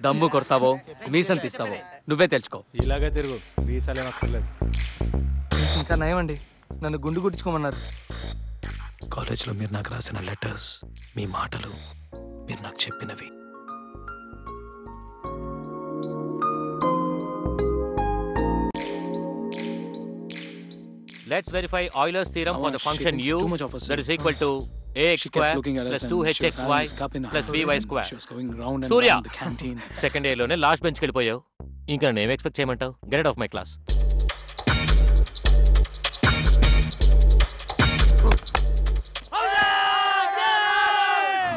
దమ్ము కొడతావో మీసం తీస్తావో నువ్వే తెలుసుకో. ఇలాగే తిరుగు, వీసాలేం అక్కర్లేదు. ఇంకా నయమండి, నన్ను గుండు గుట్టించుకోమన్నారు. కాలేజ్లో మీరు నాకు రాసిన లెటర్స్, మీ మాటలు, మీరు నాకు చెప్పినవి Let's verify Euler's theorem for the function u that is equal to ax square plus 2hxy plus by square. Surya, second year లోనే లాస్ట్ బెంచ్కి వెళ్ళిపోయావు. ఇంకా నన్ను ఏం ఎక్స్పెక్ట్ చేయమంటావు? Get out of my class.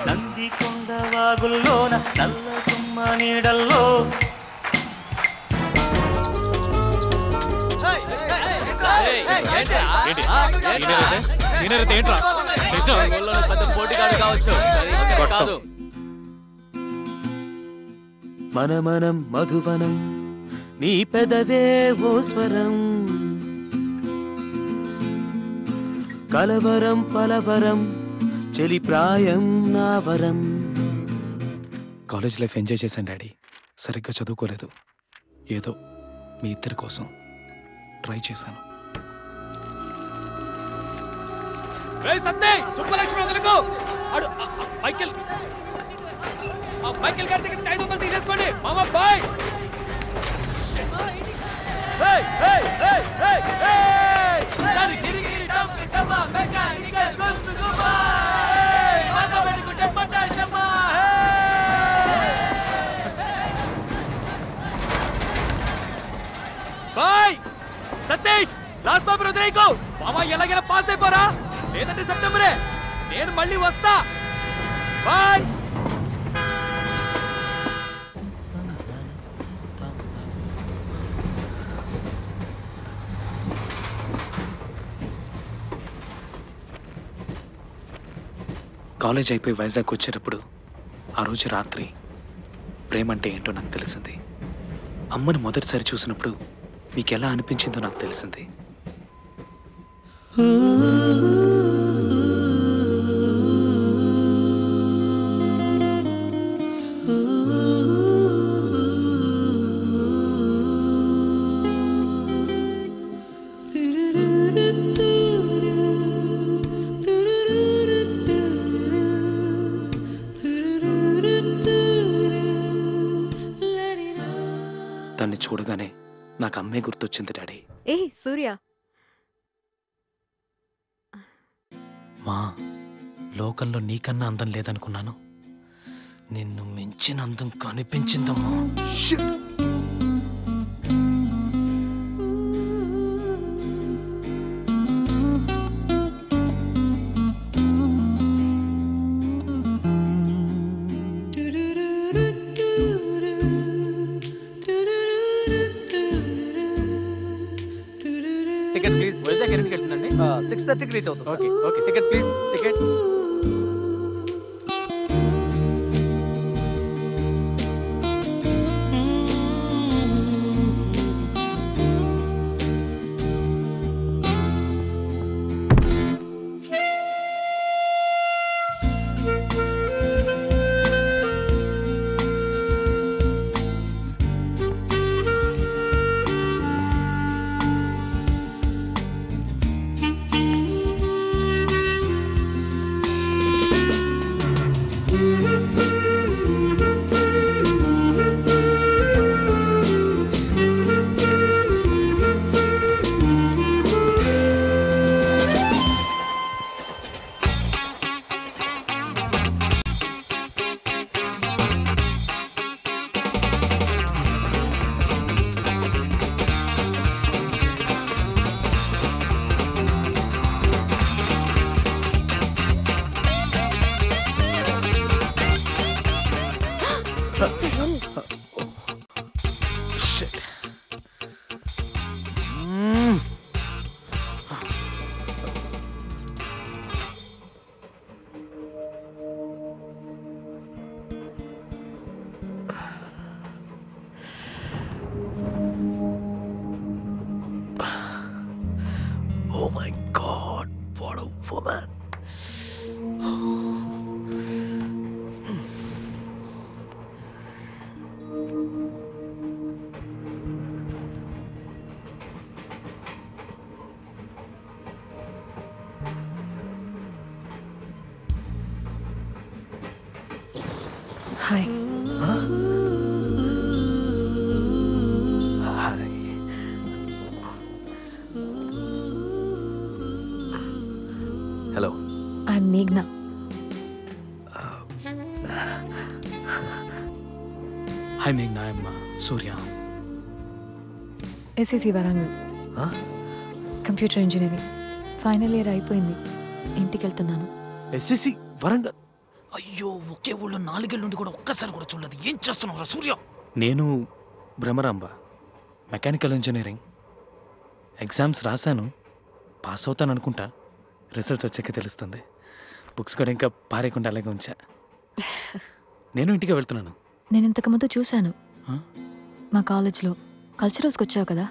Nandikonda వాగుల్లోన నల్ల తుమ్మ నీడల్లో మనమనం మధువనం నీ పెదవే ఓ స్వరం, కలవరం పలవరం చెలి ప్రాయం నా వరం. కాలేజ్ లైఫ్ ఎంజాయ్ చేశాను డాడీ. సరిగ్గా చదువుకోలేదు, ఏదో మీ ఇద్దరి కోసం ట్రై చేశాను. మైకేల్ గారి దగ్గర 500 తీసేసుకోండి మామ bye. Bye Satish, last paper వదిలేయకు మామ. ఎలాగైనా పాస్ అయిపోరా, లేదంటే సెప్టెంబరే నేను మళ్ళీ వస్తా. బాయ్. కాలేజ్ అయిపోయి వైజాగ్ వచ్చేటప్పుడు ఆ రోజు రాత్రి ప్రేమ అంటే ఏంటో నాకు తెలిసింది. అమ్మని మొదటిసారి చూసినప్పుడు మీకు ఎలా అనిపించిందో నాకు తెలిసింది. దాన్ని చూడగానే నాకు అమ్మే గుర్తొచ్చింది డాడీ. ఏ సూర్య, మా లోకంలో నీకన్నా అందం లేదనుకున్నాను, నిన్ను మించిన అందం కనిపించిందమ్మా. Ticket please. వైజాగ్ ఎన్నింటికి వెళ్తుందండి? 6:30కి రీచ్ అవుతుంది. Okay okay, ticket please. Ticket. Oh my God, what a woman. Hi. Hello, I'm మేఘ్నా. హాయ్ మేఘ్నా, I'm Surya. SSC Warangal, computer engineering final year అయిపోయింది. ఇంటికి వెళ్తున్నాను. ఎస్ఎస్సి వరంగల్. అయ్యో, ఒకే ఊళ్ళో 4 ఏళ్ళ నుండి కూడా ఒక్కసారి కూడా చూడలేదు. ఏం చేస్తున్నావురా సూర్య? నేను భ్రమరాంబ, మెకానికల్ ఇంజనీరింగ్. ఎగ్జామ్స్ రాశాను, పాస్ అవుతాను అనుకుంటా. రిజల్ట్స్ వచ్చాక తెలుస్తుంది. బుక్స్ కూడా ఇంకా పారేయకుండా అలాగే ఉంచా. నేను ఇంటికి వెళ్తున్నాను. నేను ఇంతకుముందు చూశాను మా కాలేజ్లో కల్చరల్స్కి వచ్చావు కదా.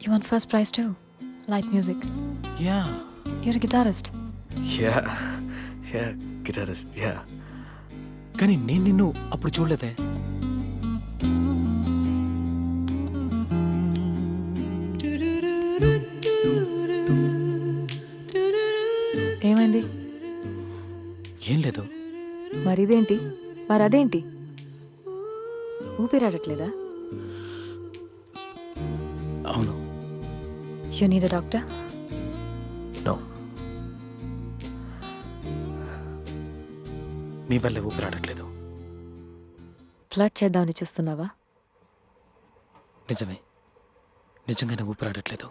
You want first prize to light music. Yeah, you're guitarist. Yeah yeah guitarist yeah. కానీ నేను నిన్ను అప్పుడు చూడలేదే. ఏమైంది? ఏం లేదు. మరిదేంటి? మరదేంటి? ఊపిరాడట్లేదా? అవును. You need a doctor? No. నీ వల్లే ఊపిరాడట్లేదు. ఫ్లర్ట్ చేద్దామని చూస్తున్నావా? నిజమే, నిజంగానే ఊపిరాడట్లేదు.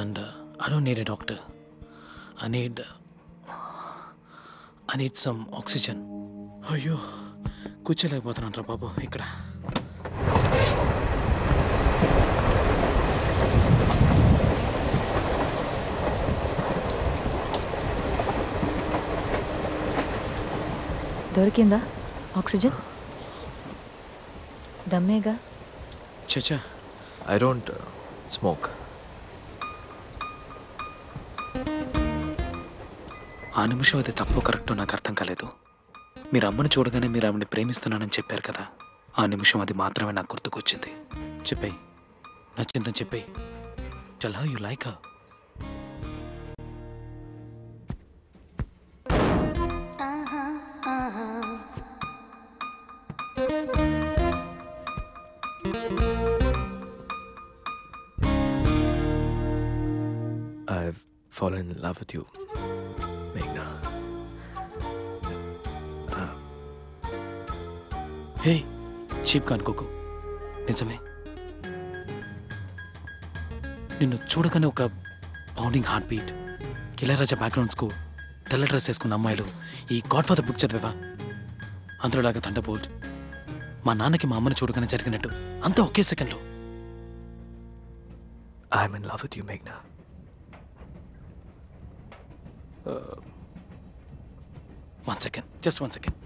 And I don't need a doctor. I need some oxygen. అయ్యో, కూర్చోలేకపోతున్నాను రా బాబు ఇక్కడ. దొరికిందా ఆక్సిజన్? దమ్మేగా. చచ్చా, ఐ డోంట్ స్మోక్. ఆ నిమిషం అది తప్పు కరెక్టో నాకు అర్థం కాలేదు. మీరు అమ్మని చూడగానే మీరు ఆమెను ప్రేమిస్తున్నానని చెప్పారు కదా, ఆ నిమిషం అది మాత్రమే నాకు గుర్తుకొచ్చింది. చెప్పేయి, నచ్చిందని చెప్పేయి. Tell her you like her. I've fallen in love with you, Meghna. హే, చీప్గా అనుకోకు, నిజమే. నిన్ను చూడగానే ఒక pounding heart beat. Ilaiyaraaja background score, తెల్ల డ్రెస్ వేసుకున్న అమ్మాయిలు. ఈ గాడ్ ఫాదర్ బుక్ చదివావా? అందులోలాగా థండర్బోల్ట్. మా నాన్నకి మా అమ్మని చూడగానే జరిగినట్టు అంతా ఒకే సెకండ్లో. I'm in love with you, Meghna. One second, just 1 second.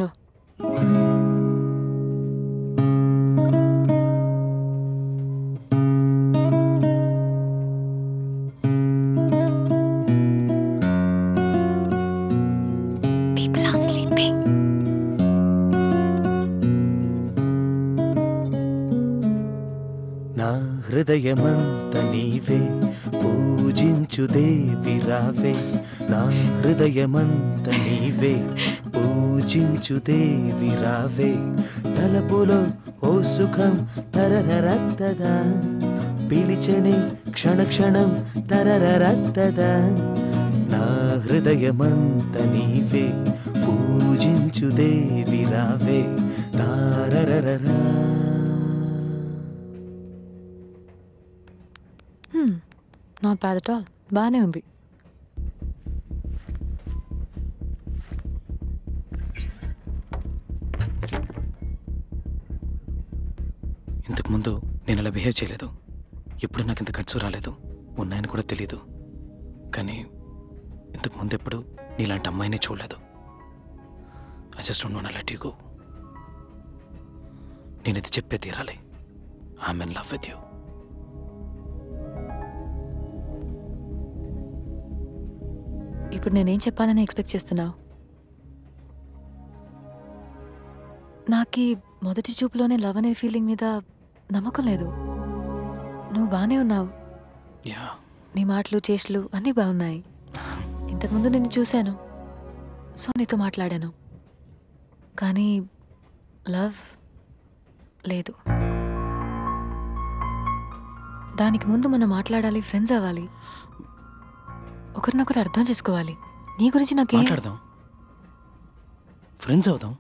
No. People are sleeping. నా హృదయమంత నీవే, పూజించు దేవి రావే. నా హృదయమంత నీవే, పూజించు దేవి రావే. తలపులో ఓ సుఖం తరరరత్తదా, పిలిచని క్షణ క్షణం తరరరత్తదా. నా హృదయమంత నీవే, పూజించు దేవి రావే. తారరరరా. Not bad at all. బాగానే ఉంది. ఇంతకుముందు నేను అలా బిహేవ్ చేయలేదు. ఎప్పుడు నాకు ఇంత ఖర్చు రాలేదు, ఉన్నాయని కూడా తెలీదు. కానీ ఇంతకుముందు ఎప్పుడు నీలాంటి అమ్మాయిని చూడలేదు. I just don't want to let you go. నేను ఇది చెప్పే తీరాలి. I'm in love with you. ఇప్పుడు నేనేం చెప్పాలని ఎక్స్పెక్ట్ చేస్తున్నావు? నాకీ మొదటి చూపులోనే లవ్ అనే ఫీలింగ్ మీద నమ్మకం లేదు. నువ్వు బానే ఉన్నావు. యా, నీ మాటలు చేష్టలు అన్నీ బాగున్నాయి. ఇంతకుముందు నిన్ను చూశాను, సో నీతో మాట్లాడాను. కానీ లవ్ లేదు. దానికి ముందు మనం మాట్లాడాలి, ఫ్రెండ్స్ అవ్వాలి, ఒకరినొకరు అర్థం చేసుకోవాలి. నీ గురించి నాకేం మాట్లాడదాం, ఫ్రెండ్స్ అవుదాం.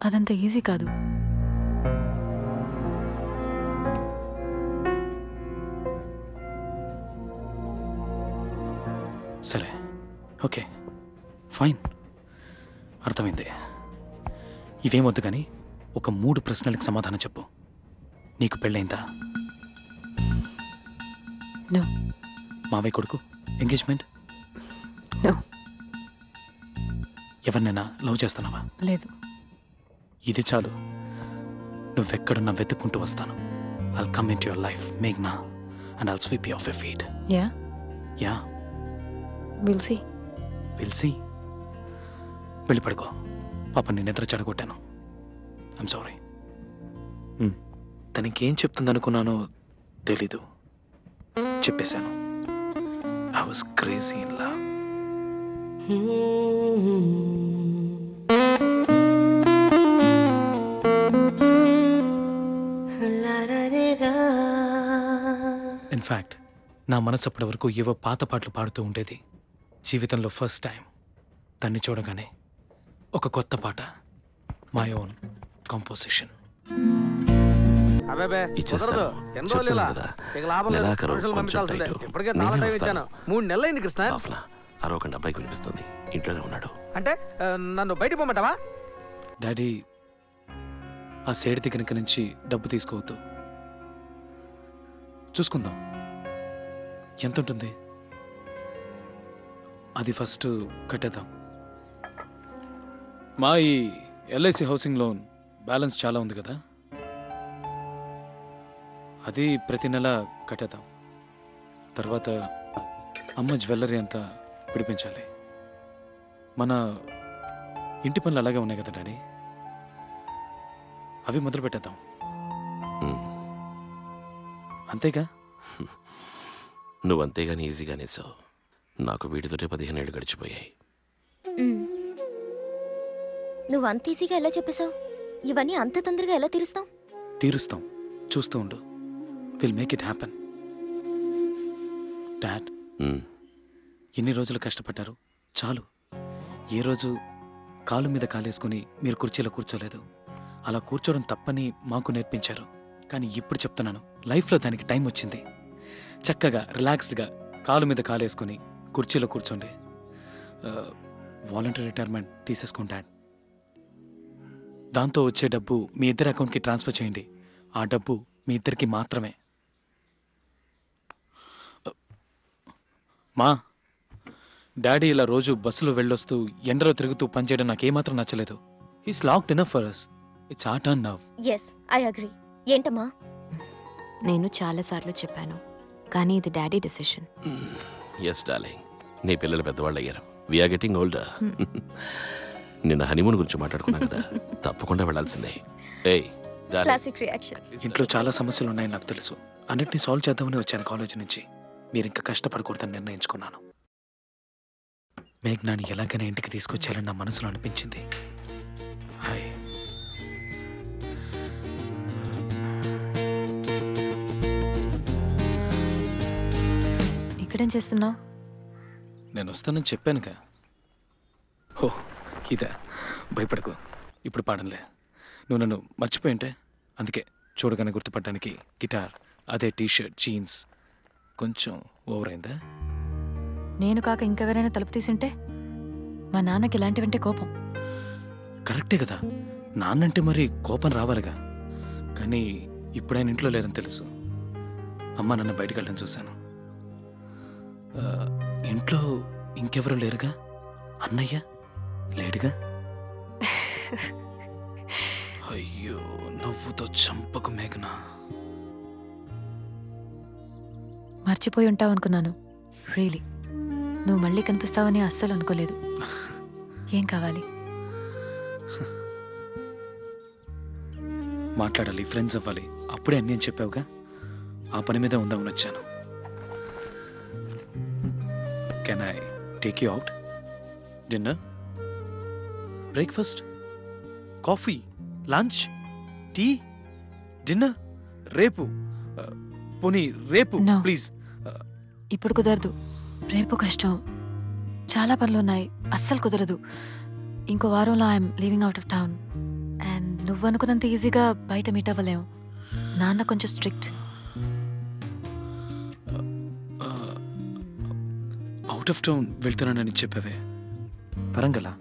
అదంత ఈజీ కాదు. సరే, ఓకే, ఫైన్, అర్థమైంది. ఇవేమొద్దు కానీ ఒక 3 ప్రశ్నలకు సమాధానం చెప్పు. నీకు పెళ్ళైందా? నో. మావయ్య కొడుకు, ఎంగేజ్మెంట్? నో. ఎవరినైనా లవ్ చేస్తున్నావా? లేదు. ఇది చాలు. నువ్వెక్కడున్నా వెతుక్కుంటూ వస్తాను. I'll come into your life, Meghna, and I'll sweep you off your feet. Yeah, Yeah, will see. we'll see. వెళ్ళి పడుకో. పాప నేను నిద్ర చెడగొట్టాను. I'm sorry. తనకేం చెప్తుందనుకున్నానో తెలీదు, చెప్పేశాను. I was crazy in love. In fact నా మనసు అప్పటి వరకు ఏవో పాత పాటలు పాడుతూ ఉండేది. జీవితంలో ఫస్ట్ టైం తన్ని చూడగానే ఒక కొత్త పాట, మై ఓన్ కంపోజిషన్. కుదరదు. ఎన్ని రోజులు ఇలా? ఇక లాభం లేదు. మనుషులు పంపించాల్సిందే. ఇప్పటికే చాలా టైం ఇచ్చాను. 3 నెలలు అయింది కృష్ణ. అరవకండి, అబ్బాయికి వినిపిస్తుంది, ఇంట్లోనే ఉన్నాడు. అంటే నన్ను బయట పోమంటావా? డాడీ, ఆ సేడి దగ్గర నుంచి డబ్బు తీసుకోవద్దు, చూసుకుందాం. ఎంత ఉంటుంది అది ఫస్ట్ కట్టేద్దాం. మా ఈ ఎల్ఐసి హౌసింగ్ లోన్ బ్యాలెన్స్ చాలా ఉంది కదా, అది ప్రతి నెల కట్టేద్దాం. తర్వాత అమ్మ జ్యువెలరీ అంతా పిడిపించాలి. మన ఇంటి పనులు అలాగే ఉన్నాయి కదా డాడీ, అవి మొదలు పెట్టేద్దాం. అంతేగా? నువ్వంతేగాని ఈజీగానే సావు. నాకు వీటితోటే 15 ఏళ్ళు గడిచిపోయాయి. నువ్వు అంత ఈజీగా ఎలా చెప్పేశావు? ఇవన్నీ అంత తొందరగా ఎలా తీరుస్తావు? తీరుస్తాం, చూస్తూ ఉండు. Will make it happen. Dad, ఎన్ని రోజులు కష్టపడ్డారు, చాలు. ఏ రోజు కాలు మీద కాలేసుకుని మీరు కుర్చీలో కూర్చోలేదు. అలా కూర్చోవడం తప్పని మాకు నేర్పించారు. కానీ ఇప్పుడు చెప్తున్నాను, లైఫ్లో దానికి టైం వచ్చింది. చక్కగా రిలాక్స్డ్గా కాలు మీద కాలేసుకుని కుర్చీలో కూర్చోండి. వాలంటరీ రిటైర్మెంట్ తీసేసుకోండి డాడ్. దాంతో వచ్చే డబ్బు మీ ఇద్దరి అకౌంట్కి ట్రాన్స్ఫర్ చేయండి. ఆ డబ్బు మీ ఇద్దరికి మాత్రమే. మా డాడీ ఇలా రోజు బస్సులో వెళ్ళొస్తూ ఎండలో తిరుగుతూ పనిచేయడం నాకేమాత్రం నచ్చలేదు. Is locked enough for us. It's our turn now. Yes, I agree. ఏంటమ్మా? నేను చాలాసార్లు చెప్పాను, కానీ ఇది డాడీ డెసిషన్. ఎస్ డార్లింగ్, నీ పిల్లలు పెద్దవాళ్ళు అయ్యారు. We're getting older. నిన్న హనీమూన్ గురించి మాట్లాడుకున్నాం కదా, తప్పకుండా వెళ్ళాల్సిందే. ఏయ్ క్లాసిక్ రియాక్షన్. ఇంట్లో చాలా సమస్యలు ఉన్నాయని నాకు తెలుసు. అన్నిటినీ సాల్వ్ చేద్దామని వచ్చాను కాలేజీ నుంచి. మీరు ఇంకా కష్టపడకూడదని నిర్ణయించుకున్నాను. మేఘ్నాని ఎలాగైనా ఇంటికి తీసుకొచ్చేయాలని నా మనసులో అనిపించింది. హాయ్. ఇక్కడేం చేస్తున్నావు? నేను వస్తానని చెప్పానుగా. ఓ ఇదా, భయపడకు. ఇప్పుడు పాడంలే. నువ్వు నన్ను మర్చిపోయింటే అందుకే చూడగానే గుర్తుపడడానికి గిటార్, అదే టీషర్ట్, జీన్స్. కొంచెం ఓవర్ అయిందా? నేను కాక ఇంకెవరైనా తలుపు తీసుంటే? మా నాన్నకి ఇలాంటివంటే కోపం. కరెక్టే కదా, నాన్నంటే మరి కోపం రావాలిగా. కానీ ఇప్పుడు ఆయన ఇంట్లో లేరని తెలుసు. అమ్మ నన్ను బయటకు వెళ్ళడం చూశాను. ఇంట్లో ఇంకెవరూ లేరుగా? అన్నయ్య లేడుగా? అయ్యో, నవ్వుతో చంపకు మేఘనా. మర్చిపోయి ఉంటావు అనుకున్నాను. రియలీ, నువ్వు మళ్ళీ కనిపిస్తావని అస్సలు అనుకోలేదు. ఏం కావాలి? మాట్లాడాలి, ఫ్రెండ్స్ అవ్వాలి. అప్పుడే అన్నీ అని చెప్పావుగా, ఆ పని మీద ఉందామని వచ్చాను. Can I take you out? Dinner, breakfast, coffee, lunch, tea, dinner, రేపు పోనీ రేపు No. ప్లీజ్. ఇప్పుడు కుదరదు. రేపు కష్టం, చాలా పనులున్నాయి, అస్సలు కుదరదు. ఇంకో వారంలో I'm leaving out of town. And నువ్వు అనుకున్నంత ఈజీగా బయట మీట్ అవ్వలేము. నాన్న కొంచెం స్ట్రిక్ట్. అవుట్ ఆఫ్ టౌన్ వెళ్తున్నానని చెప్పావే, వరంగలా?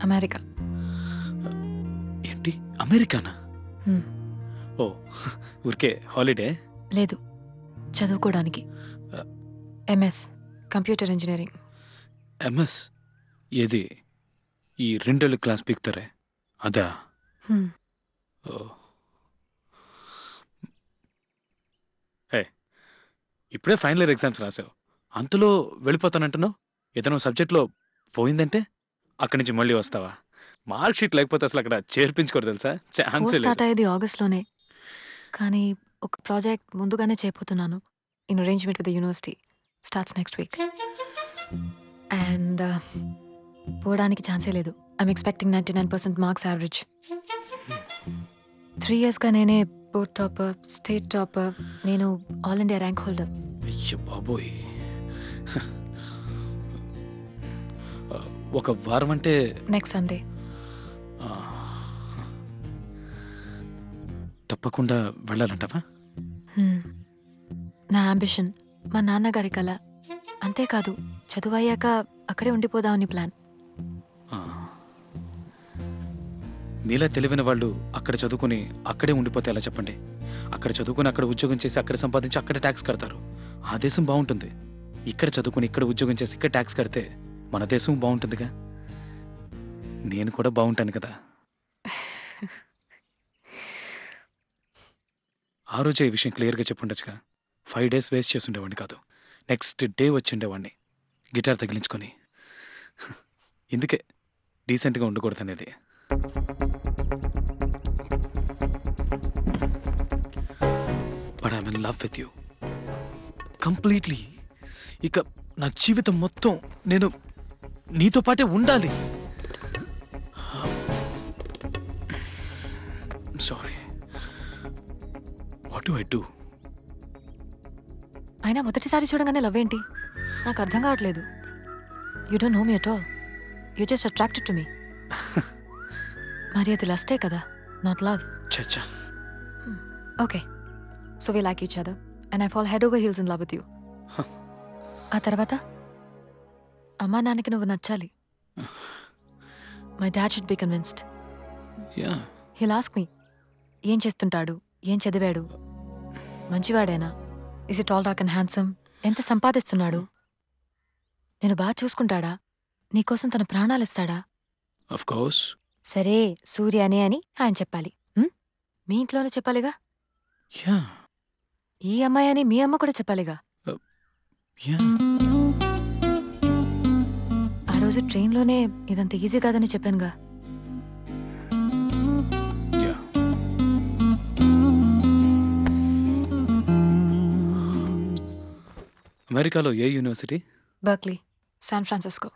అమెరికా. ఏంటి, అమెరికానా? హ్మ్. ఓ, ఊరికే హాలిడే? లేదు, చదువుకోవడానికి. MS computer engineering. ఎంఎస్? ఏది ఈ 2 ఏళ్ళ క్లాస్ పీక్తారే అదా? హ్మ్. ఓ, హే, ఇప్పుడే ఫైనల్ ఇయర్ ఎగ్జామ్స్ రాసావు, అంతలో వెళ్ళిపోతానంటున్నావు. ఏదైనా సబ్జెక్ట్లో పోయిందంటే అక్కడి నుంచి మళ్ళీ వస్తావా? మార్క్ షీట్ లేకపోతే అసలు అక్కడ చేర్పించుకోరు తెలుసా, ఛాన్సే కోర్స్ లేదు. స్టార్ట్ అయ్యేది ఆగస్ట్లోనే, కానీ ఒక ప్రాజెక్ట్ ముందుగానే చేయబోతున్నాను. In arrangement with the university starts next week. And పోవడానికి ఛాన్సే లేదు. I'm expecting 99% marks average. 3 ఇయర్స్గా నేనే బోర్డ్ టాపర్, స్టేట్ టాపర్, నేను ఆల్ ఇండియా ర్యాంక్ హోల్డర్. అయ్యో బాబోయ్, ఒక వారం అంటే నెక్స్ట్ సండే. ఆ, తప్పకుండా వెళ్ళాలంటావా? నా అంబిషన్, మా నాన్నగారి కళ. అంతేకాదు, చదువు అయ్యాక అక్కడే ఉండిపోదామని ప్లాన్. ఆ, మీలా తెలివైన వాళ్ళు అక్కడ చదువుకుని అక్కడే ఉండిపోతే ఎలా చెప్పండి? అక్కడ చదువుకుని అక్కడ ఉద్యోగం చేసి అక్కడ సంపాదించి అక్కడ ట్యాక్స్ కడతారు. ఆ దేశం బాగుంటుంది. ఇక్కడ చదువుకుని ఇక్కడ ఉద్యోగం చేసి ఇక్కడ ట్యాక్స్ కడితే మన దేశం బాగుంటుందిగా. నేను కూడా బాగుంటాను కదా. ఆ రోజే ఈ విషయం క్లియర్గా చెప్పుండొచ్చుగా. 5 days వేస్ట్ చేసుండేవాడిని కాదు. నెక్స్ట్ డే వచ్చిండేవాడిని గిటార్ తగిలించుకొని. ఇందుకే డీసెంట్గా ఉండకూడదు అనేది. But I'm in love with you completely. ఇక నా జీవితం మొత్తం నేను నీతో పాటే ఉండాలి. Sorry, what do I do? అయినా మొదటిసారి చూడగానే లవ్ ఏంటి? నాకు అర్థం కావట్లేదు. You don't know me at all. You just attracted to me. మరి అది లస్టే కదా, నాట్ లవ్. చచ్చా. Okay, so we like each other and I fall head over heels in love with you. ఆ తర్వాత అమ్మా నాన్నకి నువ్వు నచ్చాలి. My dad should be convinced. Yeah, he'll ask me, ఏం చేస్తుంటాడు, ఏం చదివాడు, మంచివాడేనా, is it all dark and handsome, ఎంత సంపాదిస్తున్నాడు, నేను బాగా చూసుకుంటాడా, నీకోసం తన ప్రాణాలు ఇస్తాడా? Of course. సరే, సూర్యనే అని ఆయన చెప్పాలి. మీ ఇంట్లోనే చెప్పాలిగా. యా, ఈ అమ్మాయి అని మీ అమ్మ కూడా చెప్పాలిగా. యా. ఆ రోజు ట్రైన్లోనే ఇదంత ఈజీ కాదని చెప్పానుగా. యా. అమెరికాలో ఏ యూనివర్సిటీ? Berkeley, San Francisco.